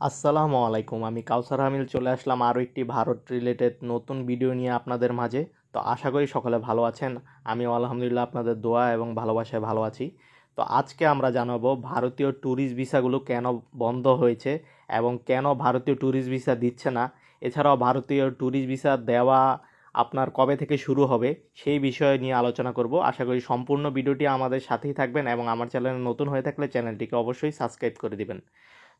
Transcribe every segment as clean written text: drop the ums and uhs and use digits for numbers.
আসসালামু আলাইকুম। আমি কাউসার হামিল চলে আসলাম আরও একটি ভারত রিলেটেড নতুন ভিডিও নিয়ে আপনাদের মাঝে। তো আশা করি সকলে ভালো আছেন। আমিও আলহামদুলিল্লাহ আপনাদের দোয়া এবং ভালোবাসায় ভালো আছি। তো আজকে আমরা জানাবো ভারতীয় ট্যুরিস্ট ভিসাগুলো কেন বন্ধ হয়েছে এবং কেন ভারতীয় ট্যুরিস্ট ভিসা দিচ্ছে না। এছাড়াও ভারতীয় ট্যুরিস্ট ভিসা দেওয়া আপনার কবে থেকে শুরু হবে সেই বিষয় নিয়ে আলোচনা করব। আশা করি সম্পূর্ণ ভিডিওটি আমাদের সাথেই থাকবেন এবং আমার চ্যানেলে নতুন হয়ে থাকলে চ্যানেলটিকে অবশ্যই সাবস্ক্রাইব করে দিবেন।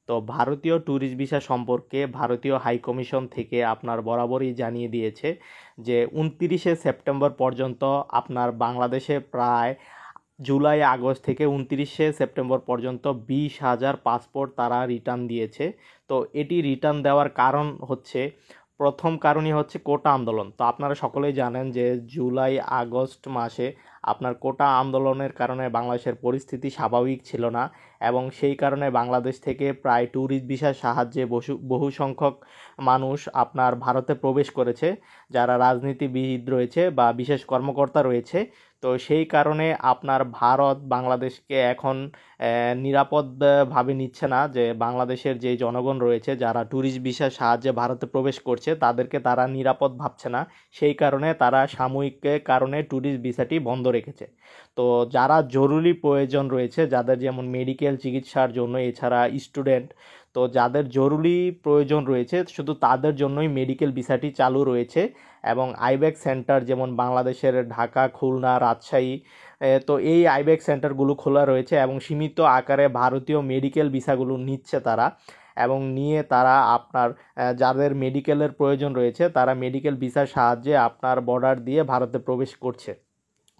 তো ভারতীয় ট্যুরিস্ট ভিসা সম্পর্কে ভারতীয় হাই কমিশন থেকে আপনার বরাবরই জানিয়ে দিয়েছে যে 29শে সেপ্টেম্বর পর্যন্ত আপনার বাংলাদেশে প্রায় জুলাই আগস্ট থেকে 29শে সেপ্টেম্বর পর্যন্ত 20,000 পাসপোর্ট তারা রিটার্ন দিয়েছে। তো এটি রিটার্ন দেওয়ার কারণ হচ্ছে, প্রথম কারণই হচ্ছে কোটা আন্দোলন। তো আপনারা সকলেই জানেন যে জুলাই আগস্ট মাসে আপনার কোটা আন্দোলনের কারণে বাংলাদেশের পরিস্থিতি স্বাভাবিক ছিল না এবং সেই কারণে বাংলাদেশ থেকে প্রায় ট্যুরিস্ট ভিসার সাহায্যে বহু সংখ্যক মানুষ আপনার ভারতে প্রবেশ করেছে, যারা রাজনীতিবিদ রয়েছে বা বিশেষ কর্মকর্তা রয়েছে। তো সেই কারণে আপনার ভারত বাংলাদেশকে এখন নিরাপদভাবে নিচ্ছে না, যে বাংলাদেশের যে জনগণ রয়েছে যারা ট্যুরিস্ট ভিসার সাহায্যে ভারতে প্রবেশ করছে তাদেরকে তারা নিরাপদ ভাবছে না। সেই কারণে তারা সাময়িক কারণে ট্যুরিস্ট ভিসাটি বন্ধ রেখেছে। তো যারা জরুরি প্রয়োজন রয়েছে, যাদের যেমন মেডিকেল চিকিৎসার জন্য, এছাড়া স্টুডেন্ট, তো যাদের জরুরি প্রয়োজন রয়েছে শুধু তাদের জন্যই মেডিকেল ভিসাটি চালু রয়েছে। এবং আইব্যাক সেন্টার যেমন বাংলাদেশের ঢাকা, খুলনা, রাজশাহী, তো এই আইব্যাক সেন্টারগুলো খোলা রয়েছে এবং সীমিত আকারে ভারতীয় মেডিকেল ভিসাগুলো নিচ্ছে তারা, এবং নিয়ে তারা আপনার যাদের মেডিকেলের প্রয়োজন রয়েছে তারা মেডিকেল ভিসার সাহায্যে আপনার বর্ডার দিয়ে ভারতে প্রবেশ করছে।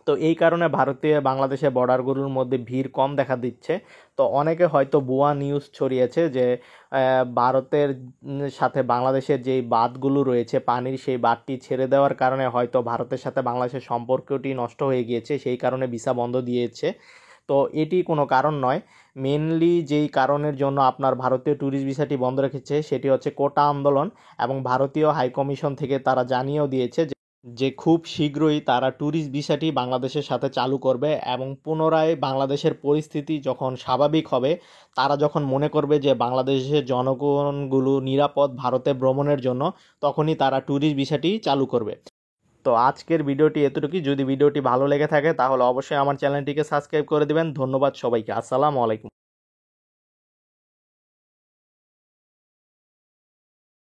তো এই কারণে ভারতীয় বাংলাদেশের বর্ডারগুলোর মধ্যে ভিড় কম দেখা দিচ্ছে। তো অনেকে হয়তো ভুয়া নিউজ ছড়িয়েছে যে ভারতের সাথে বাংলাদেশের যেই বাঁধগুলো রয়েছে পানির, সেই বাঁধটি ছেড়ে দেওয়ার কারণে হয়তো ভারতের সাথে বাংলাদেশের সম্পর্কটি নষ্ট হয়ে গিয়েছে, সেই কারণে ভিসা বন্ধ দিয়েছে। তো এটি কোনো কারণ নয়। মেনলি যেই কারণের জন্য আপনার ভারতীয় ট্যুরিস্ট ভিসাটি বন্ধ রেখেছে সেটি হচ্ছে কোটা আন্দোলন, এবং ভারতীয় হাইকমিশন থেকে তারা জানিয়েও দিয়েছে যে খুব শীঘ্রই তারা ট্যুরিস্ট ভিসাটি বাংলাদেশের সাথে চালু করবে এবং পুনরায় বাংলাদেশের পরিস্থিতি যখন স্বাভাবিক হবে, তারা যখন মনে করবে যে বাংলাদেশের জনগণগুলো নিরাপদ ভারতে ভ্রমণের জন্য, তখনই তারা ট্যুরিস্ট ভিসাটি চালু করবে। তো আজকের ভিডিওটি এতটুকুই। যদি ভিডিওটি ভালো লেগে থাকে তাহলে অবশ্যই আমার চ্যানেলটিকে সাবস্ক্রাইব করে দিবেন। ধন্যবাদ সবাইকে। আসসালামু আলাইকুম।